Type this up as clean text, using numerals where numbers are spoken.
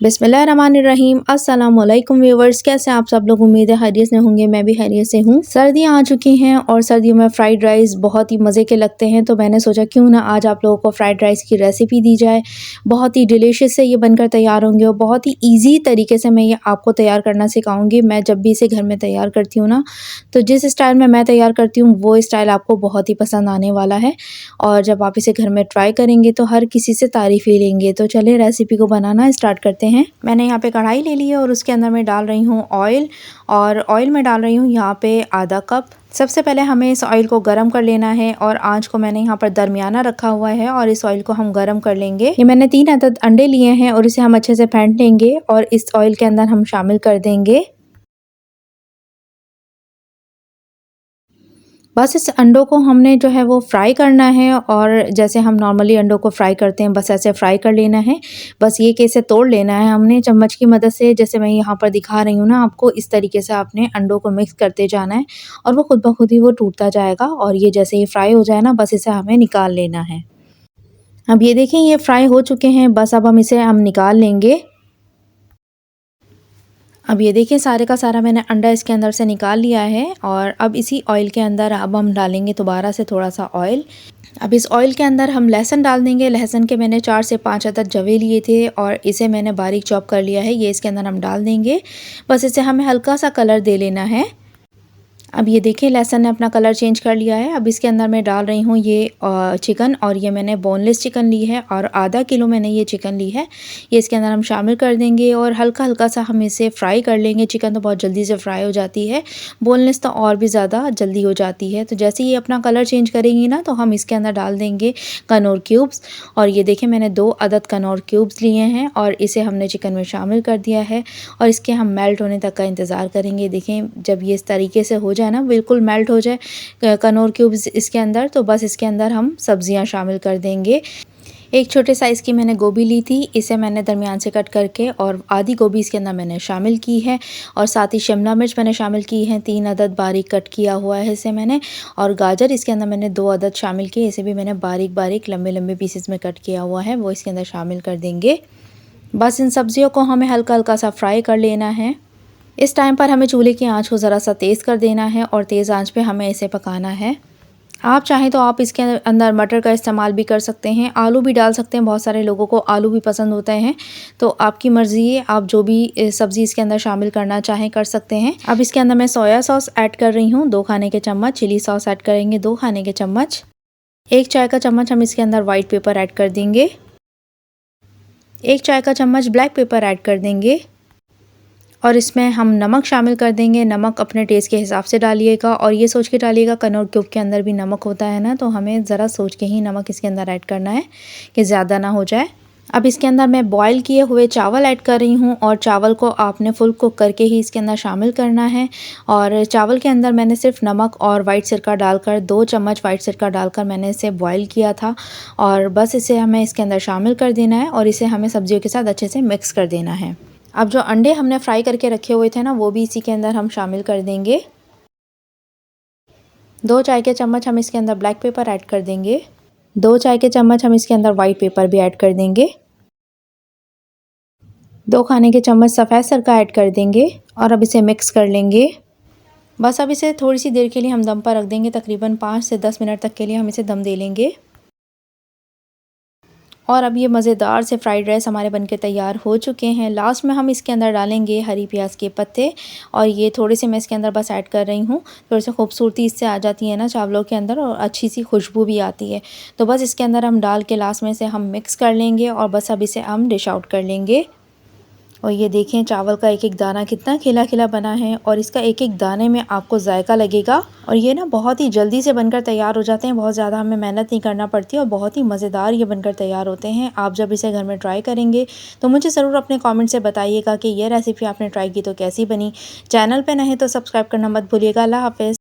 बिस्मिल्लाहिर्रहमानिर्रहीम। अस्सलामुअलैकुम व्यूवर्स, कैसे आप सब लोग? उम्मीद है खैरियत से होंगे। मैं भी खैरियत से हूँ। सर्दियाँ आ चुकी हैं और सर्दियों में फ़्राइड राइस बहुत ही मज़े के लगते हैं, तो मैंने सोचा क्यों ना आज आप लोगों को फ़्राइड राइस की रेसिपी दी जाए। बहुत ही डिलीशियस से ये बनकर तैयार होंगे और बहुत ही ईज़ी तरीके से मैं ये आपको तैयार करना सिखाऊँगी। मैं जब भी इसे घर में तैयार करती हूँ ना, तो जिस स्टाइल में मैं तैयार करती हूँ वो स्टाइल आपको बहुत ही पसंद आने वाला है और जब आप इसे घर में ट्राई करेंगे तो हर किसी से तारीफ़ ही लेंगे। तो चलिए रेसिपी को बनाना स्टार्ट करते हैं। मैंने यहाँ पे कढ़ाई ले ली है और उसके अंदर मैं डाल रही हूँ ऑयल, और ऑयल में डाल रही हूँ यहाँ पे आधा कप। सबसे पहले हमें इस ऑयल को गरम कर लेना है और आंच को मैंने यहाँ पर दरमियाना रखा हुआ है और इस ऑयल को हम गरम कर लेंगे। ये मैंने 3 अदद अंडे लिए हैं और इसे हम अच्छे से फेंट लेंगे और इस ऑयल के अंदर हम शामिल कर देंगे। बस इस अंडों को हमने जो है वो फ्राई करना है और जैसे हम नॉर्मली अंडों को फ्राई करते हैं बस ऐसे फ्राई कर लेना है। बस ये कि इसे तोड़ लेना है हमने चम्मच की मदद से, जैसे मैं यहाँ पर दिखा रही हूँ ना आपको, इस तरीके से आपने अंडों को मिक्स करते जाना है और वो खुद ब खुद ही वो टूटता जाएगा और ये जैसे ही फ्राई हो जाए ना बस इसे हमें निकाल लेना है। अब ये देखें ये फ्राई हो चुके हैं, बस अब हम इसे निकाल लेंगे। अब ये देखिए सारे का सारा मैंने अंडा इसके अंदर से निकाल लिया है और अब इसी ऑयल के अंदर अब हम डालेंगे दोबारा से थोड़ा सा ऑयल। अब इस ऑयल के अंदर हम लहसुन डाल देंगे। लहसुन के मैंने 4 से 5 अदद जवे लिए थे और इसे मैंने बारीक चॉप कर लिया है। ये इसके अंदर हम डाल देंगे। बस इसे हमें हल्का सा कलर दे लेना है। अब ये देखिए लहसुन ने अपना कलर चेंज कर लिया है। अब इसके अंदर मैं डाल रही हूँ ये चिकन, और ये मैंने बोनलेस चिकन ली है और आधा किलो मैंने ये चिकन ली है। ये इसके अंदर हम शामिल कर देंगे और हल्का हल्का सा हम इसे फ्राई कर लेंगे। चिकन तो बहुत जल्दी से फ्राई हो जाती है, बोनलेस तो और भी ज़्यादा जल्दी हो जाती है। तो जैसे ये अपना कलर चेंज करेंगी ना तो हम इसके अंदर डाल देंगे कनौर क्यूब्स, और ये देखें मैंने 2 अदद कनौर क्यूब्स लिए हैं और इसे हमने चिकन में शामिल कर दिया है और इसके हम मेल्ट होने तक का इंतज़ार करेंगे। देखें जब ये इस तरीके से हो जाए ना, बिल्कुल मेल्ट हो जाए कनौर क्यूब्स इसके अंदर, तो बस इसके अंदर हम सब्जियां शामिल कर देंगे। एक छोटे साइज़ की मैंने गोभी ली थी, इसे मैंने दरमियान से कट करके और आधी गोभी इसके अंदर मैंने शामिल की है और साथ ही शिमला मिर्च मैंने शामिल की है 3 अदद बारीक कट किया हुआ है इसे मैंने, और गाजर इसके अंदर मैंने 2 अदद शामिल किए। इसे भी मैंने बारीक बारीक लंबे लंबे पीसेस में कट किया हुआ है, वो इसके अंदर शामिल कर देंगे। बस इन सब्जियों को हमें हल्का हल्का सा फ्राई कर लेना है। इस टाइम पर हमें चूल्हे की आंच को ज़रा सा तेज़ कर देना है और तेज़ आंच पे हमें इसे पकाना है। आप चाहें तो आप इसके अंदर मटर का इस्तेमाल भी कर सकते हैं, आलू भी डाल सकते हैं। बहुत सारे लोगों को आलू भी पसंद होते हैं, तो आपकी मर्ज़ी है, आप जो भी सब्ज़ी इसके अंदर शामिल करना चाहें कर सकते हैं। अब इसके अंदर मैं सोया सॉस ऐड कर रही हूँ 2 खाने के चम्मच, चिली सॉस ऐड करेंगे 2 खाने के चम्मच, 1 चाय का चम्मच हम इसके अंदर वाइट पेपर ऐड कर देंगे, 1 चाय का चम्मच ब्लैक पेपर ऐड कर देंगे और इसमें हम नमक शामिल कर देंगे। नमक अपने टेस्ट के हिसाब से डालिएगा और ये सोच के डालिएगा कनौर क्यूब के अंदर भी नमक होता है ना, तो हमें ज़रा सोच के ही नमक इसके अंदर ऐड करना है कि ज़्यादा ना हो जाए। अब इसके अंदर मैं बॉईल किए हुए चावल ऐड कर रही हूँ और चावल को आपने फुल कुक करके ही इसके अंदर शामिल करना है। और चावल के अंदर मैंने सिर्फ नमक और वाइट सिरका डालकर 2 चम्मच वाइट सिरका डालकर मैंने इसे बॉईल किया था और बस इसे हमें इसके अंदर शामिल कर देना है और इसे हमें सब्जियों के साथ अच्छे से मिक्स कर देना है। अब जो अंडे हमने फ्राई करके रखे हुए थे ना, वो भी इसी के अंदर हम शामिल कर देंगे। 2 चाय के चम्मच हम इसके अंदर ब्लैक पेपर ऐड कर देंगे, 2 चाय के चम्मच हम इसके अंदर वाइट पेपर भी ऐड कर देंगे, 2 खाने के चम्मच सफ़ेद सिरका ऐड कर देंगे और अब इसे मिक्स कर लेंगे। बस अब इसे थोड़ी सी देर के लिए हम दम पर रख देंगे, तकरीबन 5 से 10 मिनट तक के लिए हम इसे दम दे लेंगे। और अब ये मज़ेदार से फ्राइड राइस हमारे बनके तैयार हो चुके हैं। लास्ट में हम इसके अंदर डालेंगे हरी प्याज के पत्ते और ये थोड़े से मैं इसके अंदर बस ऐड कर रही हूँ। थोड़ी सी खूबसूरती इससे आ जाती है ना चावलों के अंदर और अच्छी सी खुशबू भी आती है। तो बस इसके अंदर हम डाल के लास्ट में से हम मिक्स कर लेंगे और बस अब इसे हम डिश आउट कर लेंगे। और ये देखें चावल का एक एक दाना कितना खिला खिला बना है और इसका एक एक दाने में आपको जायका लगेगा। और ये ना बहुत ही जल्दी से बनकर तैयार हो जाते हैं, बहुत ज़्यादा हमें मेहनत नहीं करना पड़ती और बहुत ही मज़ेदार ये बनकर तैयार होते हैं। आप जब इसे घर में ट्राई करेंगे तो मुझे ज़रूर अपने कमेंट से बताइएगा कि ये रेसिपी आपने ट्राई की तो कैसी बनी। चैनल पर नहीं तो सब्सक्राइब करना मत भूलिएगा। अल्लाह हाफ़िज़।